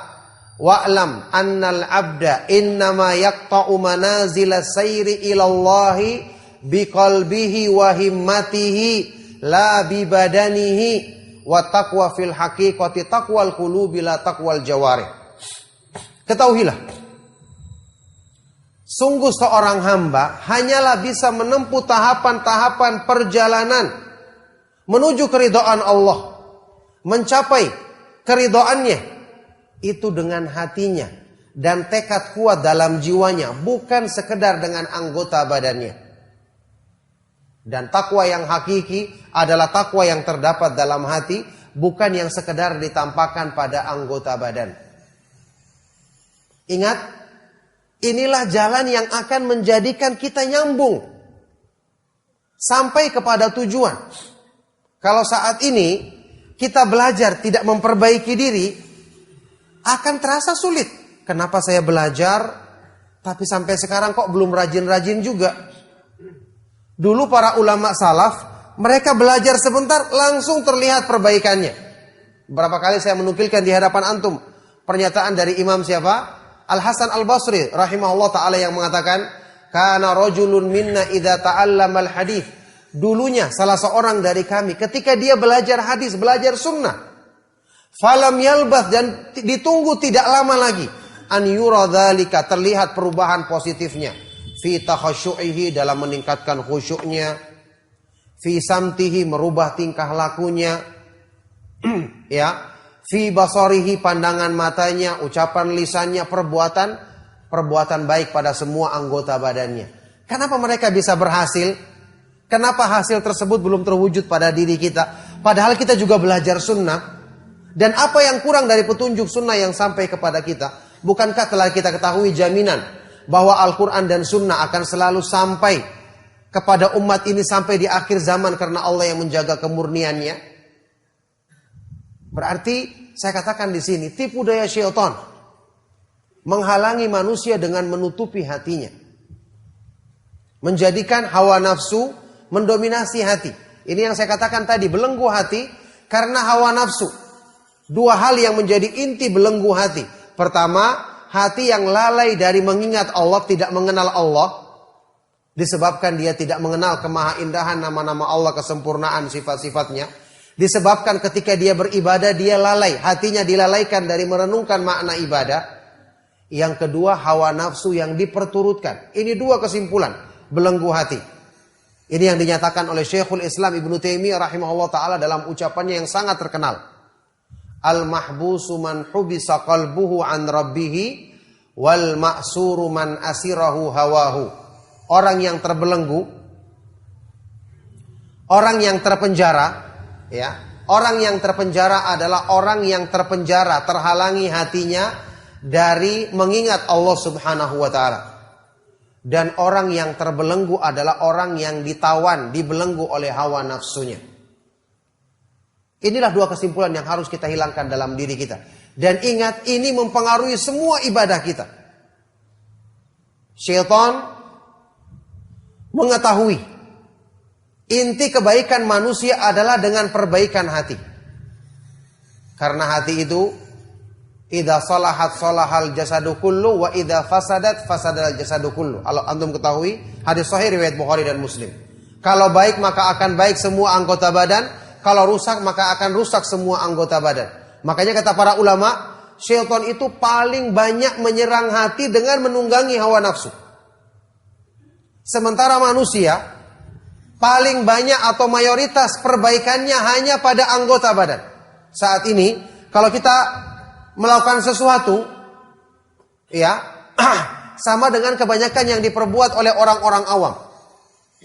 wa'lam annal abda innama yaqta'u manazila sayri ilallahi biqalbihi wa himmatihi la bibadanihi. Wa taqwa fil haqiqati taqwal qulubi la taqwal jawarih. Ketahuilah, sungguh seorang hamba hanyalah bisa menempuh tahapan-tahapan perjalanan menuju keridhaan Allah, mencapai keridhaannya itu dengan hatinya dan tekad kuat dalam jiwanya, bukan sekedar dengan anggota badannya. Dan takwa yang hakiki adalah takwa yang terdapat dalam hati, bukan yang sekedar ditampakkan pada anggota badan. Ingat, inilah jalan yang akan menjadikan kita nyambung sampai kepada tujuan. Kalau saat ini kita belajar tidak memperbaiki diri, akan terasa sulit. Kenapa saya belajar, tapi sampai sekarang kok belum rajin-rajin juga? Dulu para ulama salaf, mereka belajar sebentar langsung terlihat perbaikannya. Berapa kali saya menukilkan di hadapan antum pernyataan dari Imam siapa? Al-Hasan Al-Basri rahimahullah ta'ala yang mengatakan, kana rajulun minna idza ta'allama al-hadits. Dulunya salah seorang dari kami ketika dia belajar hadis, belajar sunnah, falam yalbath, dan ditunggu tidak lama lagi, an yura dzalika, terlihat perubahan positifnya. fi takhasyu'ihi dalam meningkatkan khusyuknya, fi samtihi merubah tingkah lakunya, ya, fi basarihi pandangan matanya, ucapan lisannya, perbuatan baik pada semua anggota badannya. Kenapa mereka bisa berhasil? Kenapa hasil tersebut belum terwujud pada diri kita? Padahal kita juga belajar sunnah. Dan apa yang kurang dari petunjuk sunnah yang sampai kepada kita? Bukankah telah kita ketahui jaminan bahwa Al-Quran dan sunnah akan selalu sampai kepada umat ini sampai di akhir zaman karena Allah yang menjaga kemurniannya? Berarti saya katakan di sini tipu daya syaitan menghalangi manusia dengan menutupi hatinya, menjadikan hawa nafsu mendominasi hati. Ini yang saya katakan tadi, belenggu hati karena hawa nafsu. Dua hal yang menjadi inti belenggu hati. Pertama, hati yang lalai dari mengingat Allah, tidak mengenal Allah. Disebabkan dia tidak mengenal kemahaindahan nama-nama Allah, kesempurnaan sifat-sifatnya. Disebabkan ketika dia beribadah, dia lalai. Hatinya dilalaikan dari merenungkan makna ibadah. Yang kedua, hawa nafsu yang diperturutkan. Ini dua kesimpulan belenggu hati. Ini yang dinyatakan oleh Syekhul Islam Ibnu Taimiyah rahimahullah ta'ala dalam ucapannya yang sangat terkenal. Al-mahbusu man hubisa qalbuhu an rabbihi wal ma'suru man asirahu hawahu. Orang yang terbelenggu, orang yang terpenjara, ya. Orang yang terpenjara adalah orang yang terpenjara, terhalangi hatinya dari mengingat Allah Subhanahu wa taala. Dan orang yang terbelenggu adalah orang yang ditawan, dibelenggu oleh hawa nafsunya. Inilah dua kesimpulan yang harus kita hilangkan dalam diri kita. Dan ingat, ini mempengaruhi semua ibadah kita. Syaitan mengetahui inti kebaikan manusia adalah dengan perbaikan hati. Karena hati itu, idza salahat salahal jasadu kullu wa idza fasadat fasadal jasadu kullu. Kalau antum ketahui, hadis sahih riwayat Bukhari dan Muslim. Kalau baik maka akan baik semua anggota badan. Kalau rusak maka akan rusak semua anggota badan. Makanya kata para ulama, syaitan itu paling banyak menyerang hati dengan menunggangi hawa nafsu. Sementara manusia paling banyak atau mayoritas perbaikannya hanya pada anggota badan. Saat ini kalau kita melakukan sesuatu, ya, sama dengan kebanyakan yang diperbuat oleh orang-orang awam.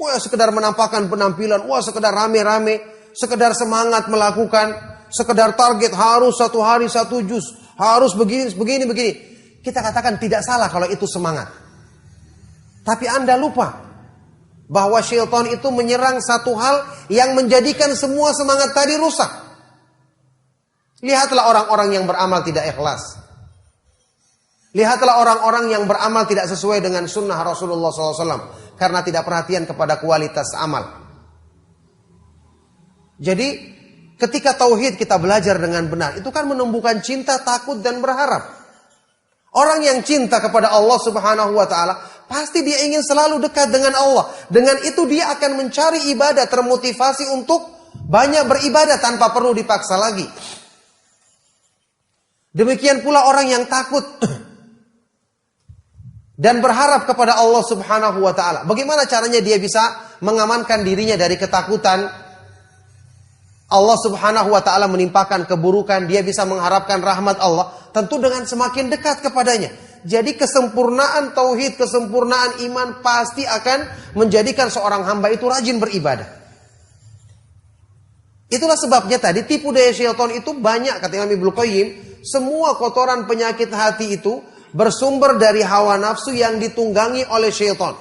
Wah, sekedar menampakkan penampilan, wah sekedar rame-rame, sekedar semangat melakukan, sekedar target harus satu hari satu juz, harus begini. Kita katakan tidak salah kalau itu semangat. Tapi Anda lupa bahwa syaitan itu menyerang satu hal yang menjadikan semua semangat tadi rusak. Lihatlah orang-orang yang beramal tidak ikhlas. Lihatlah orang-orang yang beramal tidak sesuai dengan sunnah Rasulullah SAW. Karena tidak perhatian kepada kualitas amal. Jadi ketika tauhid kita belajar dengan benar, itu kan menumbuhkan cinta, takut dan berharap. Orang yang cinta kepada Allah Subhanahu wa taala, pasti dia ingin selalu dekat dengan Allah. Dengan itu dia akan mencari ibadah, termotivasi untuk banyak beribadah tanpa perlu dipaksa lagi. Demikian pula orang yang takut dan berharap kepada Allah Subhanahu wa taala. Bagaimana caranya dia bisa mengamankan dirinya dari ketakutan? Allah Subhanahu wa taala menimpakan keburukan, dia bisa mengharapkan rahmat Allah, tentu dengan semakin dekat kepadanya. Jadi kesempurnaan tauhid, kesempurnaan iman pasti akan menjadikan seorang hamba itu rajin beribadah. Itulah sebabnya tadi tipu daya syaitan itu banyak, kata Imam Ibnu Qayyim, semua kotoran penyakit hati itu bersumber dari hawa nafsu yang ditunggangi oleh syaitan.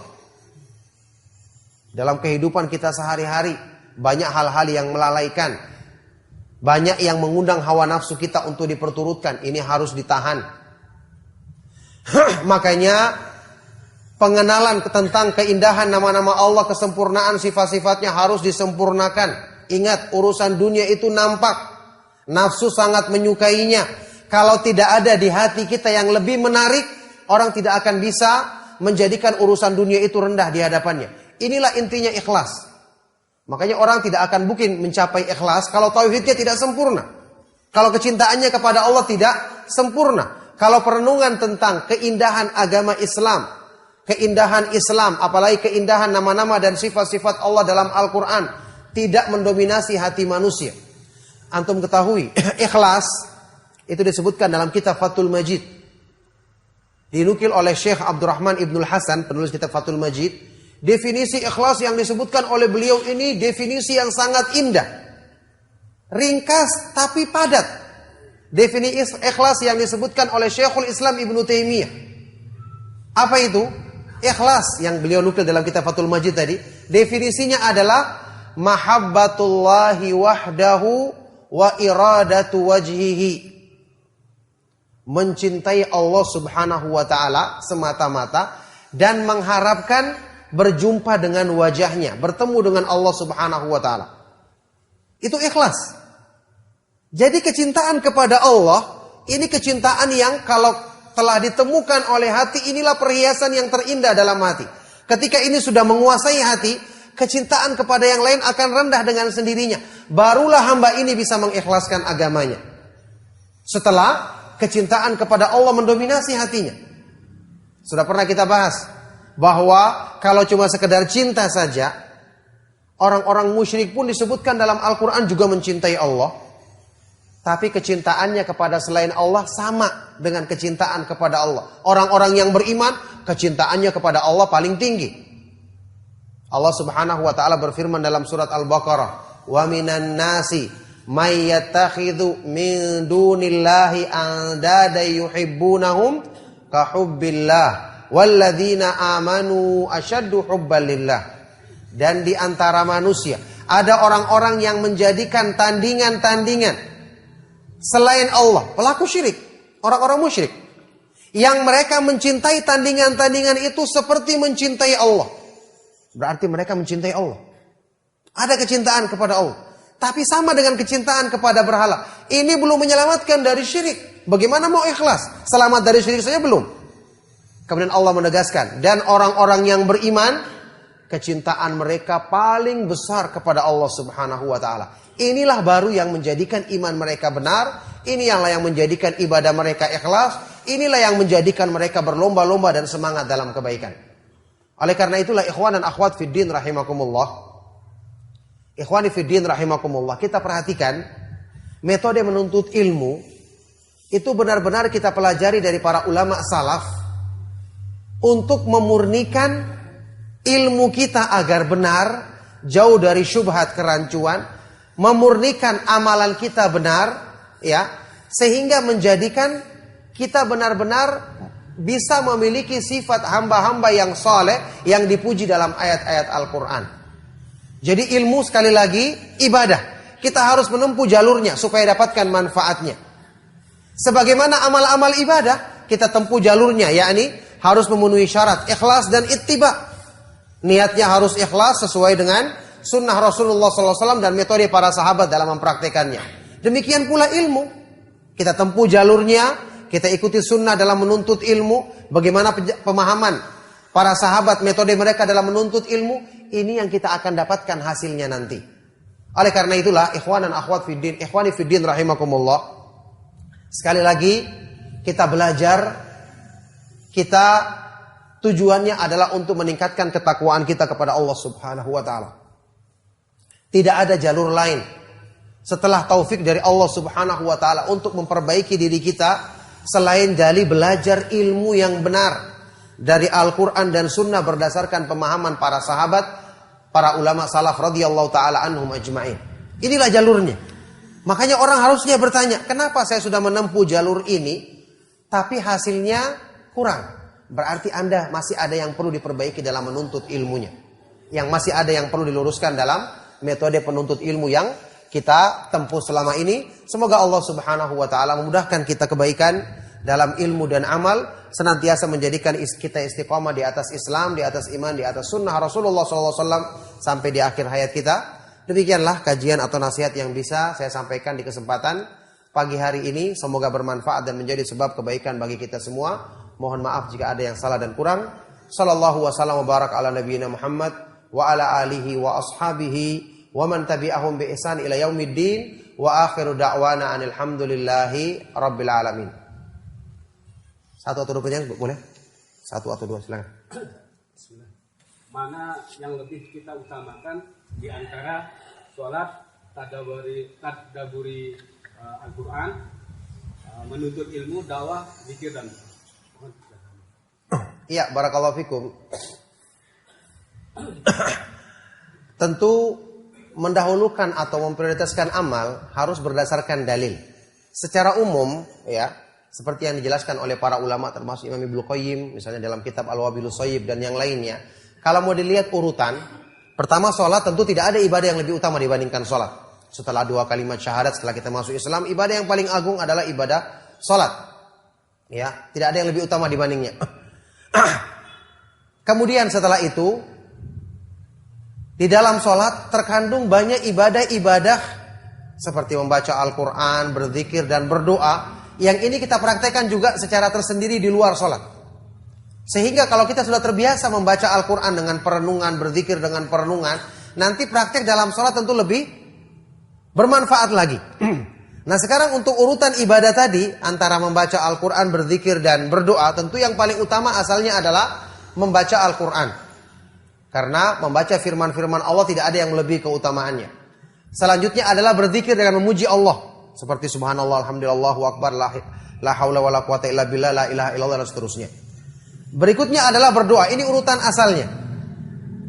Dalam kehidupan kita sehari-hari, banyak hal-hal yang melalaikan. Banyak yang mengundang hawa nafsu kita untuk diperturutkan. Ini harus ditahan. Makanya pengenalan tentang keindahan nama-nama Allah, kesempurnaan sifat-sifatnya harus disempurnakan. Ingat, urusan dunia itu nampak. Nafsu sangat menyukainya. Kalau tidak ada di hati kita yang lebih menarik, orang tidak akan bisa menjadikan urusan dunia itu rendah di hadapannya. Inilah intinya ikhlas. Makanya orang tidak akan mungkin mencapai ikhlas kalau tauhidnya tidak sempurna. Kalau kecintaannya kepada Allah tidak sempurna. Kalau perenungan tentang keindahan agama Islam, keindahan Islam, apalagi keindahan nama-nama dan sifat-sifat Allah dalam Al-Quran tidak mendominasi hati manusia. Antum ketahui, ikhlas itu disebutkan dalam kitab Fathul Majid. Dinukil oleh Syekh Abdurrahman Ibnul Hasan, penulis kitab Fathul Majid. Definisi ikhlas yang disebutkan oleh beliau ini definisi yang sangat indah. Ringkas tapi padat. Definisi ikhlas yang disebutkan oleh Syekhul Islam Ibnu Taimiyah. Apa itu? Ikhlas yang beliau nukil dalam kitab Fathul Majid tadi. Definisinya adalah mahabbatullahi wahdahu wa iradatu wajhihi. Mencintai Allah subhanahu wa ta'ala semata-mata dan mengharapkan berjumpa dengan wajahnya, bertemu dengan Allah subhanahu wa ta'ala. Itu ikhlas. Jadi kecintaan kepada Allah, ini kecintaan yang kalau telah ditemukan oleh hati, inilah perhiasan yang terindah dalam hati. Ketika ini sudah menguasai hati, kecintaan kepada yang lain akan rendah dengan sendirinya. Barulah hamba ini bisa mengikhlaskan agamanya. Setelah kecintaan kepada Allah mendominasi hatinya. Sudah pernah kita bahas bahwa kalau cuma sekedar cinta saja, orang-orang musyrik pun disebutkan dalam Al-Quran juga mencintai Allah. Tapi kecintaannya kepada selain Allah sama dengan kecintaan kepada Allah. Orang-orang yang beriman, kecintaannya kepada Allah paling tinggi. Allah subhanahu wa ta'ala berfirman dalam surat Al-Baqarah, wa minan nasi may yattakhidhu min dunillahi andada yuhibbunahum ka hubbillah walladzina amanu asyaddu hubban lillah. Dan di antara manusia ada orang-orang yang menjadikan tandingan-tandingan selain Allah, pelaku syirik, orang-orang musyrik, yang mereka mencintai tandingan-tandingan itu seperti mencintai Allah. Berarti mereka mencintai Allah. Ada kecintaan kepada Allah, tapi sama dengan kecintaan kepada berhala. Ini belum menyelamatkan dari syirik. Bagaimana mau ikhlas? Selamat dari syirik saja belum. Kemudian Allah menegaskan, dan orang-orang yang beriman, kecintaan mereka paling besar kepada Allah subhanahu wa ta'ala. Inilah baru yang menjadikan iman mereka benar. Inilah yang menjadikan ibadah mereka ikhlas. Inilah yang menjadikan mereka berlomba-lomba dan semangat dalam kebaikan. Oleh karena itulah ikhwan dan akhwat fiddin rahimakumullah. Ikhwani fiddin rahimakumullah. Kita perhatikan metode menuntut ilmu itu benar-benar kita pelajari dari para ulama salaf untuk memurnikan ilmu kita agar benar, jauh dari syubhat kerancuan. Memurnikan amalan kita benar, ya, sehingga menjadikan kita benar-benar bisa memiliki sifat hamba-hamba yang saleh yang dipuji dalam ayat-ayat Al-Quran. Jadi ilmu sekali lagi ibadah. Kita harus menempuh jalurnya supaya dapatkan manfaatnya. Sebagaimana amal-amal ibadah, kita tempuh jalurnya, yakni harus memenuhi syarat ikhlas dan ittiba. Niatnya harus ikhlas sesuai dengan sunnah Rasulullah SAW dan metode para sahabat dalam mempraktekannya. Demikian pula ilmu. Kita tempuh jalurnya, kita ikuti sunnah dalam menuntut ilmu. Bagaimana pemahaman para sahabat, metode mereka dalam menuntut ilmu. Ini yang kita akan dapatkan hasilnya nanti. Oleh karena itulah, ikhwan dan akhwat fiddin, ikhwani fiddin rahimakumullah. Sekali lagi, kita belajar, kita tujuannya adalah untuk meningkatkan ketakwaan kita kepada Allah subhanahu wa ta'ala. Tidak ada jalur lain setelah taufik dari Allah subhanahu wa ta'ala untuk memperbaiki diri kita selain dari belajar ilmu yang benar dari Al-Quran dan Sunnah berdasarkan pemahaman para sahabat, para ulama salaf radhiyallahu ta'ala anhum ajma'in. Inilah jalurnya. Makanya orang harusnya bertanya, kenapa saya sudah menempuh jalur ini tapi hasilnya kurang? Berarti Anda masih ada yang perlu diperbaiki dalam menuntut ilmunya. Yang masih ada yang perlu diluruskan dalam metode penuntut ilmu yang kita tempuh selama ini. Semoga Allah subhanahu wa ta'ala memudahkan kita kebaikan dalam ilmu dan amal. Senantiasa menjadikan kita istiqamah di atas Islam, di atas iman, di atas sunnah Rasulullah SAW sampai di akhir hayat kita. Demikianlah kajian atau nasihat yang bisa saya sampaikan di kesempatan pagi hari ini. Semoga bermanfaat dan menjadi sebab kebaikan bagi kita semua. Mohon maaf jika ada yang salah dan kurang. Sallallahu wasallam wa barak ala nabiyina Muhammad wa ala alihi wa ashabihi wa man tabi'ahum bi ihsan ila yaumiddin wa akhiru da'wana anil hamdulillahi rabbil alamin. Satu atau dua pertanyaan boleh? Satu atau dua silakan. Mana yang lebih kita utamakan di antara sholat, tadaburi Al-Quran, menuntut ilmu, dakwah, zikir dan Iya, barakallahu fikum. Tentu mendahulukan atau memprioritaskan amal harus berdasarkan dalil. Secara umum, ya, seperti yang dijelaskan oleh para ulama termasuk Imam Ibnu Qayyim, misalnya dalam kitab Al-Wabilus Shayyib dan yang lainnya. Kalau mau dilihat urutan, pertama sholat tentu tidak ada ibadah yang lebih utama dibandingkan sholat. Setelah 2 kalimat syahadat, setelah kita masuk Islam, ibadah yang paling agung adalah ibadah sholat. Ya, tidak ada yang lebih utama dibandingnya. Kemudian setelah itu, di dalam sholat terkandung banyak ibadah-ibadah seperti membaca Al-Quran, berzikir dan berdoa. Yang ini kita praktekkan juga secara tersendiri di luar sholat. Sehingga kalau kita sudah terbiasa membaca Al-Quran dengan perenungan, berzikir dengan perenungan, nanti praktek dalam sholat tentu lebih bermanfaat lagi. Nah sekarang untuk urutan ibadah tadi, antara membaca Al-Quran, berzikir dan berdoa, tentu yang paling utama asalnya adalah membaca Al-Quran. Karena membaca firman-firman Allah tidak ada yang lebih keutamaannya. Selanjutnya adalah berzikir dengan memuji Allah. Seperti subhanallah, alhamdulillah, Allahu akbar, la haula wa la quwata illa billah, la ilaha illallah, dan seterusnya. Berikutnya adalah berdoa. Ini urutan asalnya.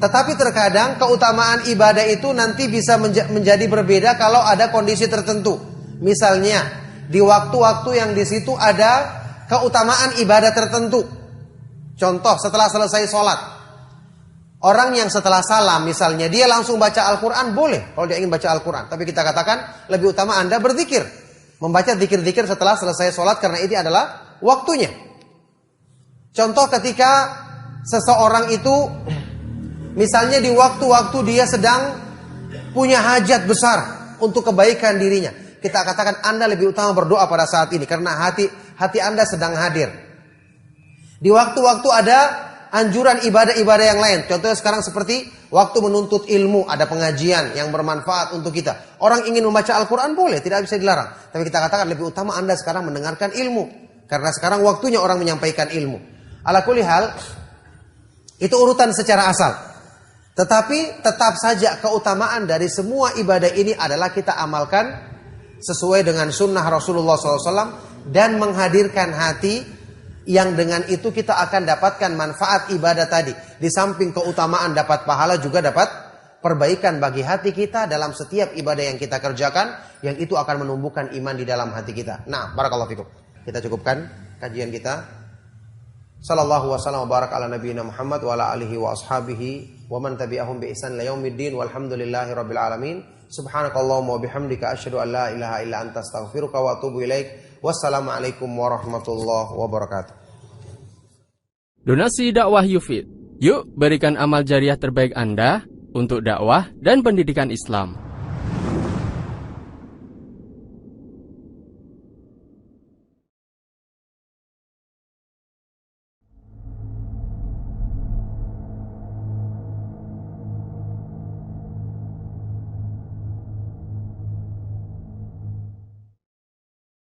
Tetapi terkadang keutamaan ibadah itu nanti bisa menjadi berbeda kalau ada kondisi tertentu. Misalnya, di waktu-waktu yang di situ ada keutamaan ibadah tertentu. Contoh, setelah selesai sholat. Orang yang setelah salam misalnya, dia langsung baca Al-Quran, boleh kalau dia ingin baca Al-Quran. Tapi kita katakan, lebih utama Anda berzikir. Membaca zikir-zikir setelah selesai sholat, karena ini adalah waktunya. Contoh ketika seseorang itu, misalnya di waktu-waktu dia sedang punya hajat besar untuk kebaikan dirinya. Kita katakan Anda lebih utama berdoa pada saat ini, karena hati Anda sedang hadir. Di waktu-waktu ada anjuran ibadah-ibadah yang lain. Contohnya sekarang seperti waktu menuntut ilmu, ada pengajian yang bermanfaat untuk kita. Orang ingin membaca Al-Quran boleh, tidak bisa dilarang. Tapi kita katakan lebih utama Anda sekarang mendengarkan ilmu. Karena sekarang waktunya orang menyampaikan ilmu. Ala kulli hal, itu urutan secara asal. Tetapi tetap saja keutamaan dari semua ibadah ini adalah kita amalkan sesuai dengan sunnah Rasulullah SAW dan menghadirkan hati yang dengan itu kita akan dapatkan manfaat ibadah tadi. Di samping keutamaan dapat pahala, juga dapat perbaikan bagi hati kita dalam setiap ibadah yang kita kerjakan, yang itu akan menumbuhkan iman di dalam hati kita. Nah, barakallahu fikum. Kita cukupkan kajian kita. Sallallahu wasallam wa baraka ala nabiyina Muhammad wa ala alihi wa ashabihi wa man tabi'ahum bi ihsan ila yaumiddin walhamdulillahi rabbil alamin. Subhanakallahumma wa bihamdika asyhadu an la ilaha illa anta astaghfiruka wa atubu ilaik. Wassalamualaikum warahmatullahi wabarakatuh. Donasi dakwah Yufid. Yuk berikan amal jariah terbaik Anda untuk dakwah dan pendidikan Islam.